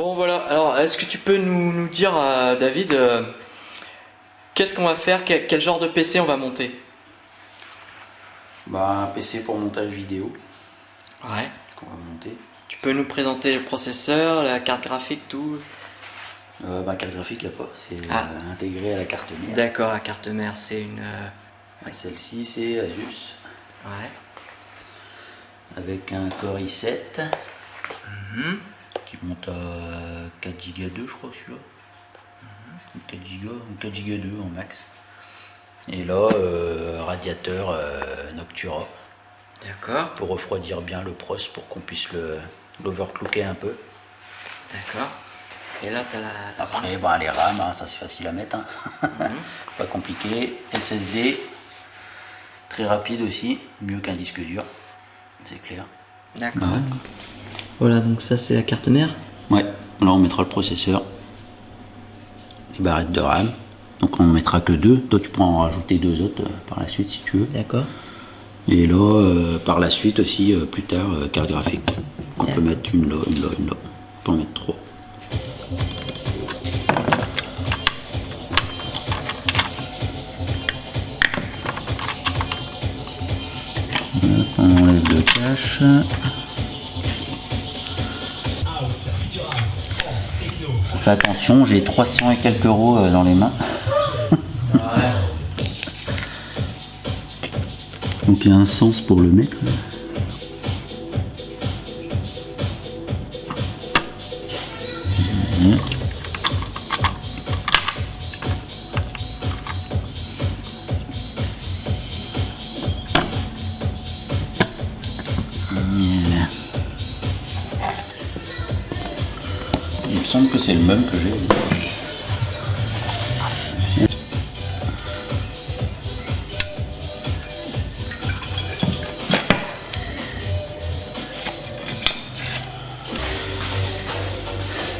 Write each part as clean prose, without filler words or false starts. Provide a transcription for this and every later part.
Bon voilà, alors est-ce que tu peux nous dire, David, qu'est-ce qu'on va faire, quel genre de PC on va monter? Bah, un PC pour montage vidéo Ouais. qu'on va monter. Tu peux nous présenter le processeur, la carte graphique, tout? Bah, carte graphique, il n'y a pas, c'est intégré à la carte mère. D'accord, la carte mère, c'est une... Celle-ci, c'est Asus, Ouais. avec un Core i7 qui monte à 4 Go 2, je crois, celui-là. 4 Go ou 4 Go 2 en max. Et là, radiateur Noctura D'accord, pour refroidir bien le pros, pour qu'on puisse l'overclocker un peu. d'accord. Et là, t'as la... Après, bah, les RAM, hein, ça c'est facile à mettre, hein. Pas compliqué. SSD, très rapide aussi, mieux qu'un disque dur, c'est clair. D'accord. Ouais. Voilà, donc ça c'est la carte mère. Ouais, là on mettra le processeur, les barrettes de RAM. Donc on mettra que 2. Toi tu pourras en rajouter 2 autres par la suite si tu veux. D'accord. Et là, par la suite aussi, plus tard, carte graphique. On peut mettre une là, une là, une là. On peut en mettre 3. On enlève le cache. Fais attention, j'ai 300 et quelques euros dans les mains. Donc il y a un sens pour le mettre. Voilà. Il me semble que c'est le même que j'ai.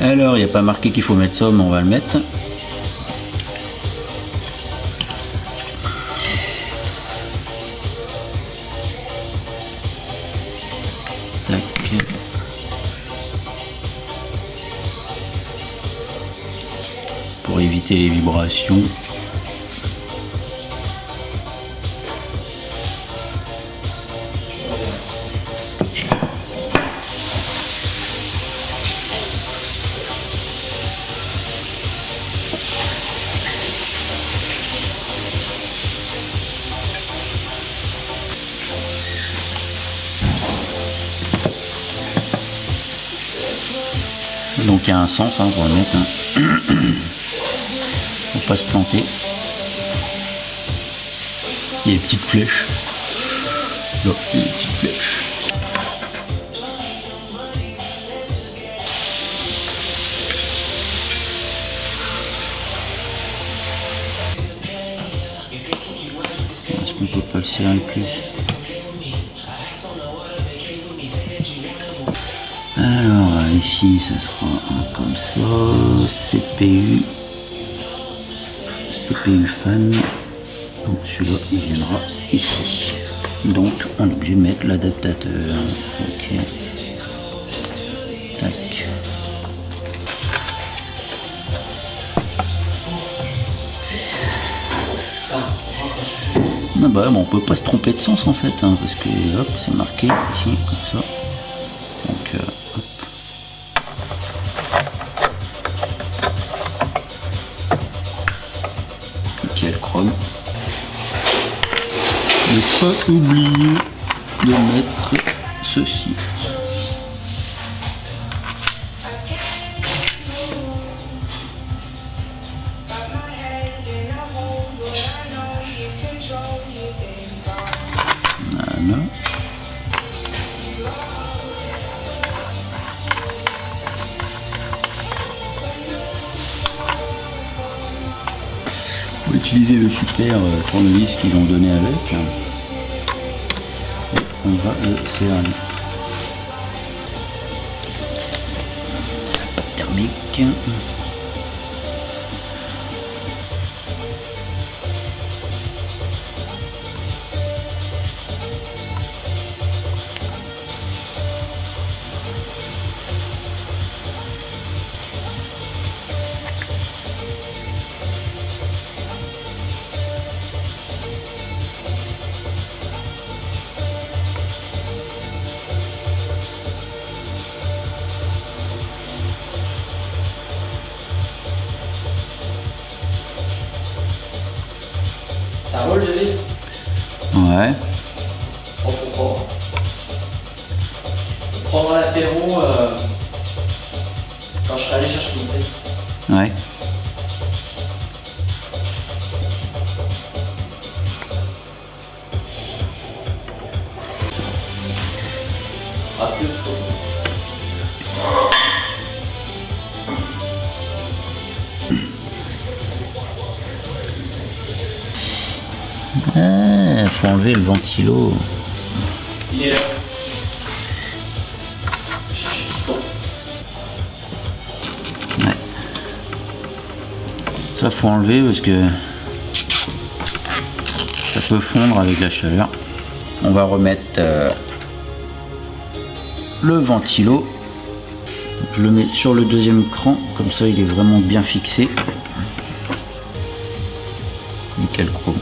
Alors, il n'y a pas marqué qu'il faut mettre ça, mais on va le mettre. Tac. Pour éviter les vibrations. Donc il y a un sens, hein, pour le mettre. Hein. Faut pas se planter. Il y a des petites flèches. Là, il y a des petites flèches. Est-ce qu'on peut pas le serrer plus? Alors ici ça sera comme ça, CPU fan, donc celui-là il viendra ici, donc on est obligé de mettre l'adaptateur. Ok, tac. Ah bah bon, on peut pas se tromper de sens en fait, hein, parce que hop c'est marqué ici comme ça. Donc hop. Nickel chrome. Ne pas oublier de mettre ceci. Voilà. On va utiliser le super tournevis qu'ils ont donné avec. Et on va le serrer. Pas de thermique. Ça roule, David? Ouais. On comprend. On prendra l'apéro quand je serai allé chercher mon test. Ouais. Rapide. Ah, faut enlever le ventilo. Il est là. Ouais. Ça faut enlever parce que ça peut fondre avec la chaleur. On va remettre le ventilo. Je le mets sur le deuxième cran, comme ça il est vraiment bien fixé. Nickel chrome.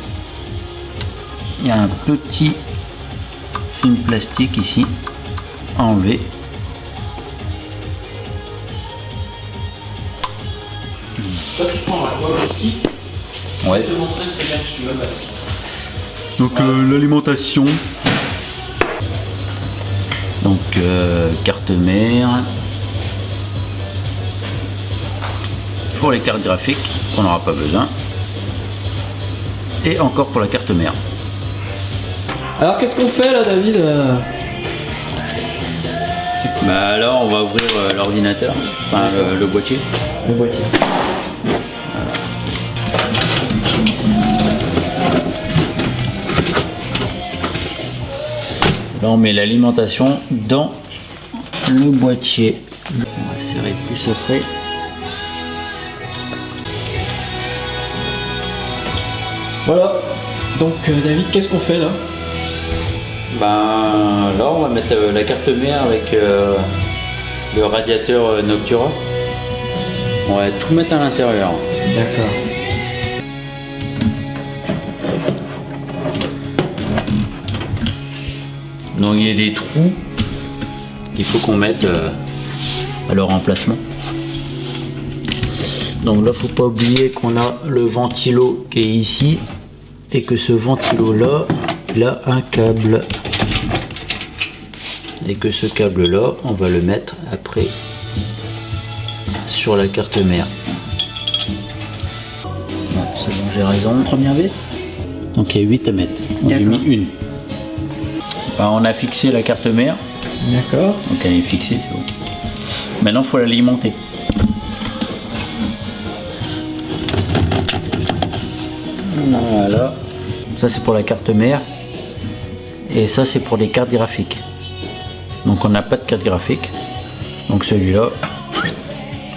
Il y a un petit film plastique ici à enlever. Toi, tu prends la voie aussi. Ouais. Je vais te montrer ce que j'ai que tu veux. Donc l'alimentation. Donc carte mère. Pour les cartes graphiques, qu'on n'aura pas besoin. Et encore pour la carte mère. Alors, qu'est-ce qu'on fait là, David? Bah alors on va ouvrir l'ordinateur, enfin le boîtier. Le boîtier. Là on met l'alimentation dans le boîtier. On va serrer plus après. Voilà. Donc, David, qu'est-ce qu'on fait là? Ben là on va mettre la carte mère avec le radiateur Noctura. On va tout mettre à l'intérieur. D'accord. Donc il y a des trous qu'il faut qu'on mette à leur emplacement. Donc là faut pas oublier qu'on a le ventilo qui est ici et que ce ventilo là il a un câble et que ce câble là on va le mettre après sur la carte mère. Ouais, c'est bon, j'ai raison. Première vis. Donc il y a 8 à mettre. On a D'accord. mis une. Enfin, on a fixé la carte mère. D'accord. Donc elle est fixée, c'est bon. Maintenant il faut l'alimenter. Voilà. Ça c'est pour la carte mère. Et ça c'est pour les cartes graphiques. Donc on n'a pas de carte graphique. Donc celui-là,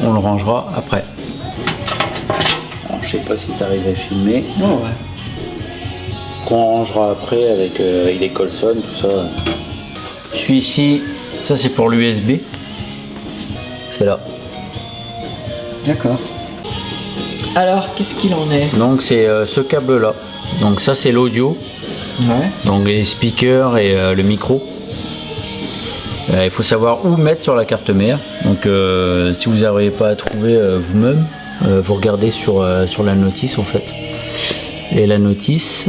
on le rangera après. Alors, je sais pas si tu arrives à filmer. Oh, ouais. Qu'on rangera après avec les Colson, tout ça. Celui-ci, ça c'est pour l'USB. C'est là. D'accord. Alors, qu'est-ce qu'il en est? Donc c'est ce câble là. Donc ça c'est l'audio. Ouais. Donc les speakers et le micro. Il faut savoir où mettre sur la carte mère. Donc si vous n'arrivez pas à trouver vous-même, vous regardez sur la notice en fait. Et la notice,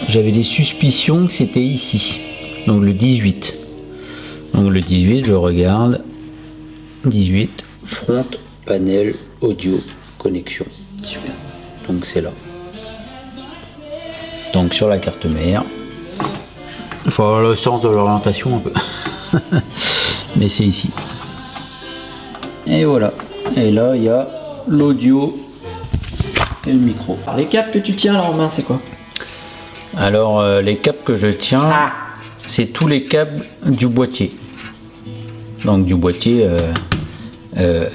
j'avais des suspicions que c'était ici. Donc le 18. Donc le 18, je regarde. 18, front, panel, audio, connexion. Super. Donc c'est là. Donc sur la carte mère. Il faut avoir le sens de l'orientation un peu. Mais c'est ici. Et voilà. Et là il y a l'audio et le micro. Alors, les câbles que tu tiens là en main, c'est quoi? Alors les câbles que je tiens, c'est tous les câbles du boîtier. Donc du boîtier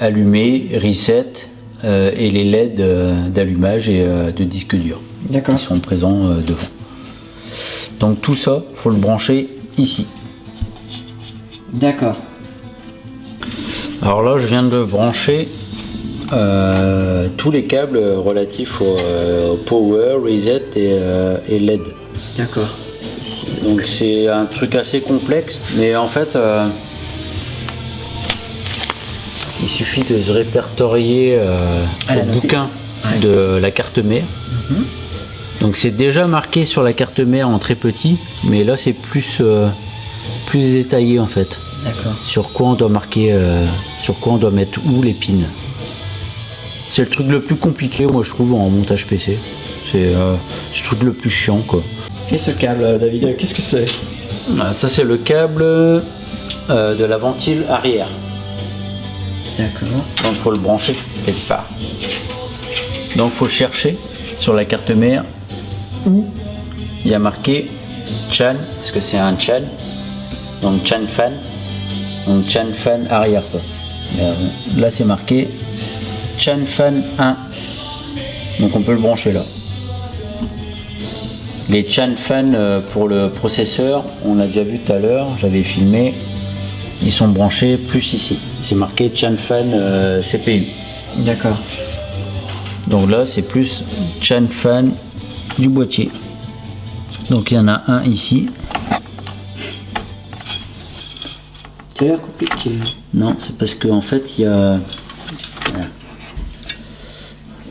allumé, reset et les LED d'allumage et de disque dur. D'accord. Qui sont présents devant. Donc tout ça, faut le brancher ici. D'accord. Alors là, je viens de brancher tous les câbles relatifs au power, reset et LED. D'accord. Donc c'est un truc assez complexe, mais en fait, il suffit de se répertorier À la au notice. bouquin Ouais. de la carte mère. Donc c'est déjà marqué sur la carte mère en très petit, mais là c'est plus détaillé en fait. D'accord. Sur quoi on doit marquer, sur quoi on doit mettre où les pins. C'est le truc le plus compliqué, moi je trouve, en montage PC. C'est le truc le plus chiant quoi. Et ce câble, David, qu'est-ce que c'est? Ça c'est le câble de la ventile arrière. D'accord. Donc il faut le brancher quelque part. Donc il faut chercher sur la carte mère où il y a marqué Chan, parce que c'est un Chan. Donc Chan fan. Donc Chan fan arrière quoi. Là c'est marqué Chan fan 1. Donc on peut le brancher là. Les Chan fan pour le processeur, on l'a déjà vu tout à l'heure, j'avais filmé. Ils sont branchés plus ici. C'est marqué Chan fan CPU. D'accord. Donc là c'est plus Chan fan du boîtier. Donc il y en a un ici. C'est compliqué. Non, c'est parce qu'en fait il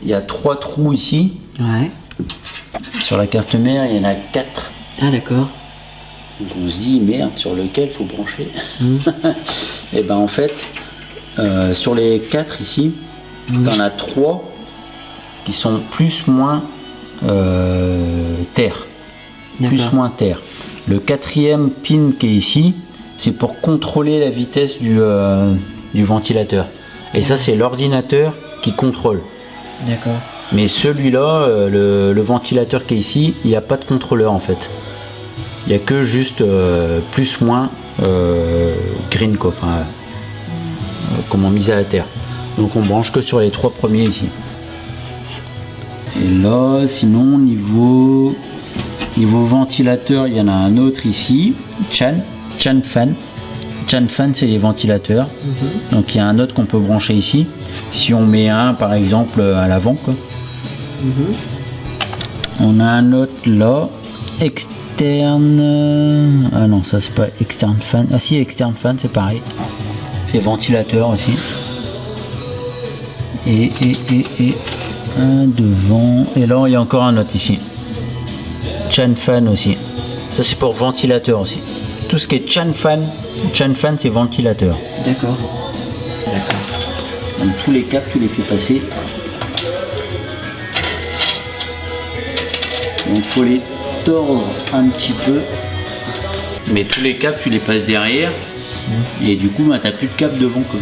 y a 3 trous ici. Ouais. Sur la carte mère, il y en a 4. Ah d'accord. Donc on se dit merde, sur lequel faut brancher. Et ben en fait, sur les 4 ici, t'en as 3 qui sont plus moins terre. Plus moins terre. Le 4e pin qui est ici, c'est pour contrôler la vitesse du ventilateur. Et ça c'est l'ordinateur qui contrôle. D'accord. Mais celui-là, le ventilateur qui est ici, il n'y a pas de contrôleur en fait. Il n'y a que juste plus moins green quoi, enfin, comment mise à la terre. Donc on branche que sur les 3 premiers ici. Et là, sinon niveau ventilateur, il y en a un autre ici, Chan fan. Chan fan c'est les ventilateurs. Donc il y a un autre qu'on peut brancher ici. Si on met un par exemple à l'avant quoi. On a un autre là, externe. Ah non, ça c'est pas externe fan. Ah si, externe fan, c'est pareil. C'est ventilateur aussi. Et un devant. Et là, il y a encore un autre ici. Chan fan aussi. Ça c'est pour ventilateur aussi. Tout ce qui est Chan fan c'est ventilateur. D'accord. Donc tous les câbles, tu les fais passer. Donc faut les tordre un petit peu. Mais tous les câbles tu les passes derrière. Et du coup bah, t'as plus de câbles devant quoi.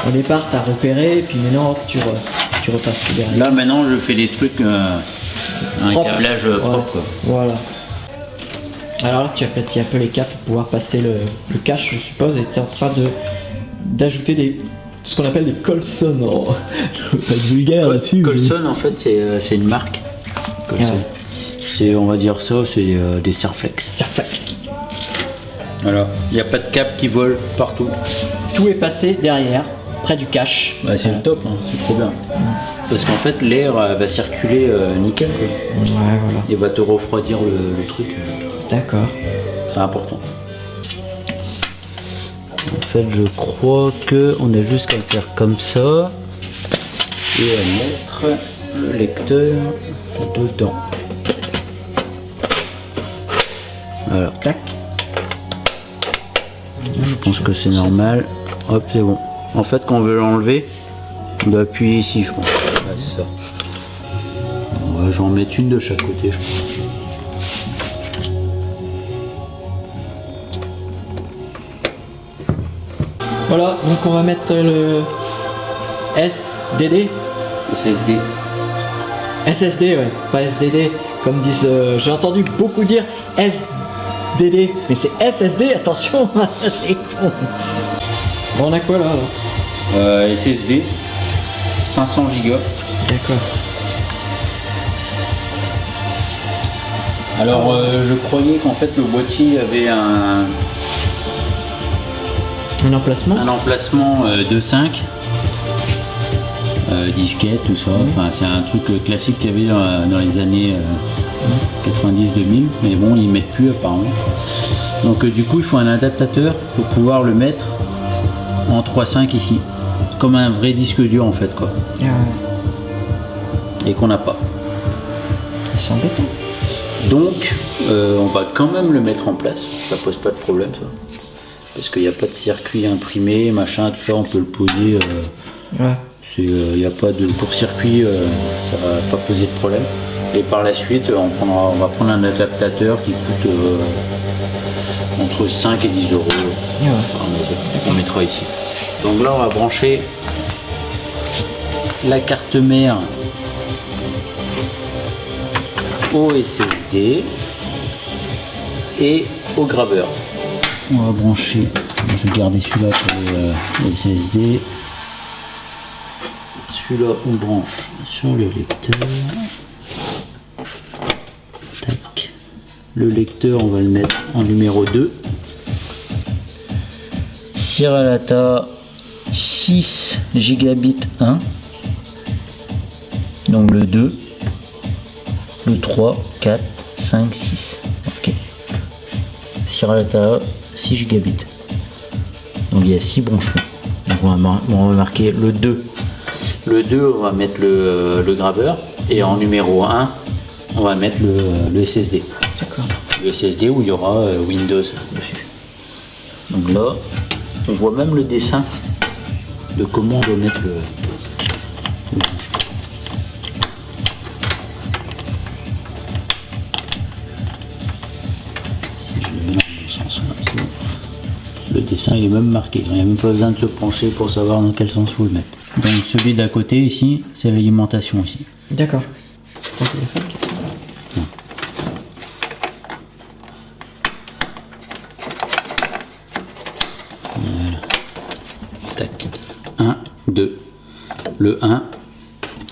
Au départ t'as repéré et puis maintenant tu repasses derrière. Là maintenant je fais des trucs un câblage propre quoi. Voilà. Alors là tu as pété un peu les câbles pour pouvoir passer le cache je suppose et tu es en train d'ajouter ce qu'on appelle des Colson. Oh, je veux pas être vulgaire là-dessus. Colson en fait c'est une marque. C'est, on va dire ça, c'est des Serflex. Voilà, il n'y a pas de câble qui vole partout. Tout est passé derrière, près du cache. Bah, c'est le top, hein, c'est trop bien. Parce qu'en fait, l'air va circuler nickel. Quoi. Ouais, voilà. Et va te refroidir le truc. D'accord. C'est important. En fait, je crois qu'on a juste qu'à le faire comme ça. Et à mettre le lecteur dedans. Voilà, clac. Je pense que c'est normal. Hop, c'est bon. En fait, quand on veut l'enlever, on doit appuyer ici, je pense. Ouais, c'est ça. On va j'en mettre une de chaque côté, je pense. Voilà, donc on va mettre le SDD. SSD. SSD, ouais, pas SDD, comme disent. J'ai entendu beaucoup dire SDD, mais c'est SSD, attention, c'est con. Bon, on a quoi là alors SSD, 500 Go. D'accord. Alors, je croyais qu'en fait le boîtier avait un emplacement 2.5. Disquette, tout ça, enfin c'est un truc classique qu'il y avait dans les années 90-2000, mais bon ils mettent plus apparemment. Donc du coup il faut un adaptateur pour pouvoir le mettre en 3.5 ici, comme un vrai disque dur en fait quoi, et qu'on n'a pas. c'est embêtant. Donc, on va quand même le mettre en place. Ça pose pas de problème, ça. Parce qu'il n'y a pas de circuit imprimé, machin, tout ça, on peut le poser. Ouais. Il n'y a pas de court-circuit, ça va pas poser de problème. Et par la suite, on va prendre un adaptateur qui coûte entre 5 et 10 euros. Ouais. On mettra ici. Donc là, on va brancher la carte mère au SSD et au graveur. On va brancher, je vais garder celui-là pour le SSD. Celui-là, on branche sur le lecteur. Tac. Le lecteur, on va le mettre en numéro 2. Sierra 6 gigabits 1. Donc le 2, le 3, 4, 5, 6. Ok. Sierra 6 gigabits. Donc il y a 6 branchements. Donc on va marquer le 2. Le 2, on va mettre le graveur. Et en numéro 1, on va mettre le SSD. D'accord. Le SSD où il y aura Windows dessus. Donc là, on voit même le dessin de comment on doit mettre le branchement. Si je le mets dans le bon sens, c'est bon. Le dessin il est même marqué, il n'y a même pas besoin de se pencher pour savoir dans quel sens il faut le mettre. Donc celui d'à côté ici, c'est l'alimentation ici. D'accord. Ton téléphone. Voilà. Tac. 1, 2. Le 1,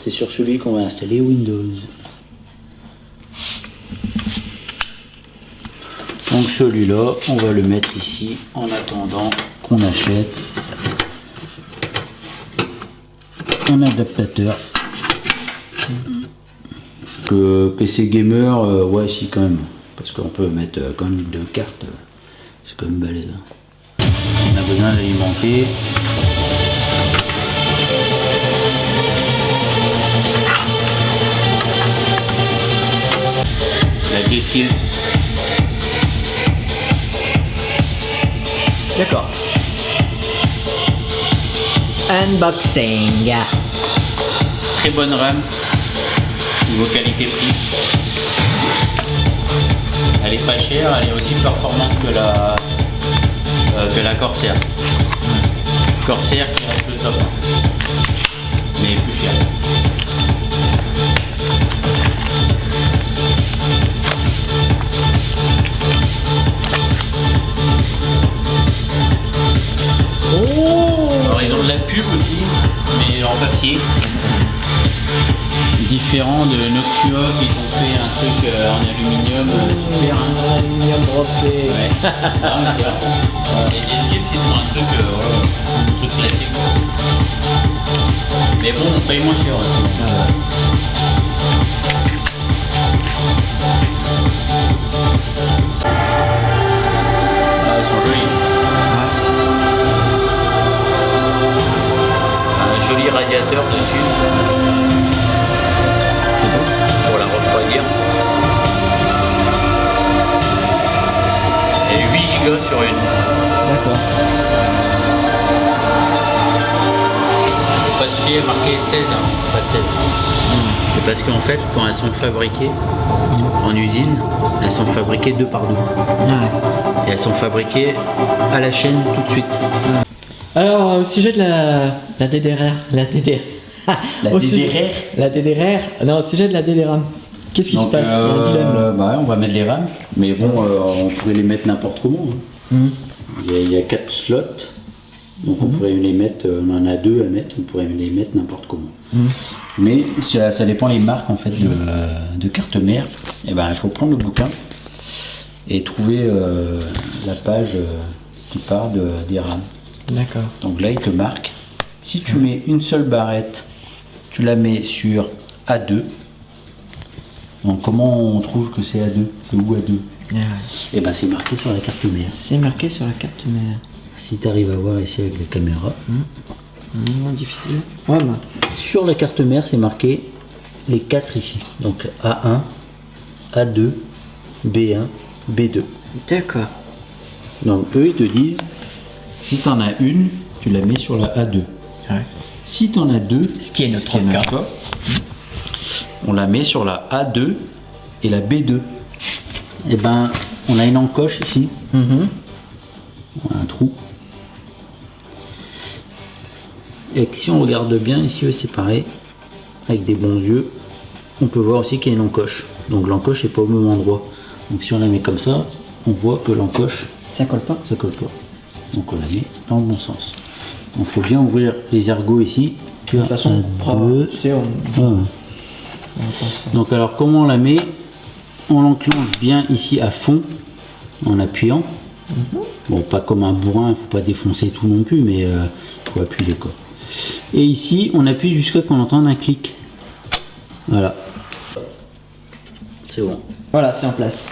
c'est sur celui qu'on va installer Windows. Donc celui-là, on va le mettre ici en attendant qu'on achète un adaptateur. Que PC gamer, ouais, si quand même, parce qu'on peut mettre quand même 2 cartes, c'est quand même balèze. On a besoin d'alimenter. La défile. D'accord. Unboxing. Très bonne RAM, niveau qualité-prix. Elle est pas chère, elle est aussi performante que la Corsair. Corsair qui reste le top, mais plus cher. Alors ils ont de la pub aussi, mais en papier. Différent de Noctua qui ont fait un truc en aluminium super. Un aluminium brossé. Ouais. Et Escape c'est pour un truc classique. Mais bon, on paye moins cher aussi. Elles sont jolies. Un joli radiateur dessus. C'est bon. Pour la refroidir. Et 8 Go sur une. D'accord. Faut pas se fier, marqué 16, hein, pas 16. C'est parce qu'en fait, quand elles sont fabriquées en usine, elles sont fabriquées 2 par 2. Ouais. Et elles sont fabriquées à la chaîne tout de suite. Alors, au sujet de la DDR, la DDR. La DDR. Non, au sujet de la DDRAM. Qu'est-ce qui se passe? On va mettre les RAM, mais bon, on pourrait les mettre n'importe comment. Hein. Il y a 4 slots, donc on pourrait les mettre, on en a 2 à mettre, on pourrait les mettre n'importe comment. Mais ça dépend les marques en fait de carte mère. Et ben, il faut prendre le bouquin et trouver la page qui part des RAM. D'accord. Donc là, il te marque. Si tu mets une seule barrette, tu la mets sur A2. Donc comment on trouve que c'est A2? C'est où A2? Et ben c'est marqué sur la carte mère. C'est marqué sur la carte mère. Si tu arrives à voir ici avec la caméra. Difficile. Ouais, bah. Sur la carte mère, c'est marqué les 4 ici. Donc A1, A2, B1, B2. D'accord. Donc eux ils te disent, si tu en as une, tu la mets sur la A2. Ouais. Si tu en as deux, Ce qui est notre qui est cas. cas, on la met sur la A2 et la B2. Et ben, on a une encoche ici, Mhm. on a un trou. Et que si on regarde bien, ici c'est pareil, avec des bons yeux, on peut voir aussi qu'il y a une encoche. Donc l'encoche n'est pas au même endroit. Donc si on la met comme ça, on voit que l'encoche, Ça colle pas. ça colle pas. Donc on la met dans le bon sens. Il faut bien ouvrir les ergots ici. Tu De vois, toute façon, tu sais, donc alors comment on la met? On l'enclenche bien ici à fond en appuyant. Bon, pas comme un bourrin, il faut pas défoncer tout non plus, mais il faut appuyer quoi. Et ici on appuie jusqu'à qu'on entende un clic. Voilà. C'est bon. Voilà, c'est en place.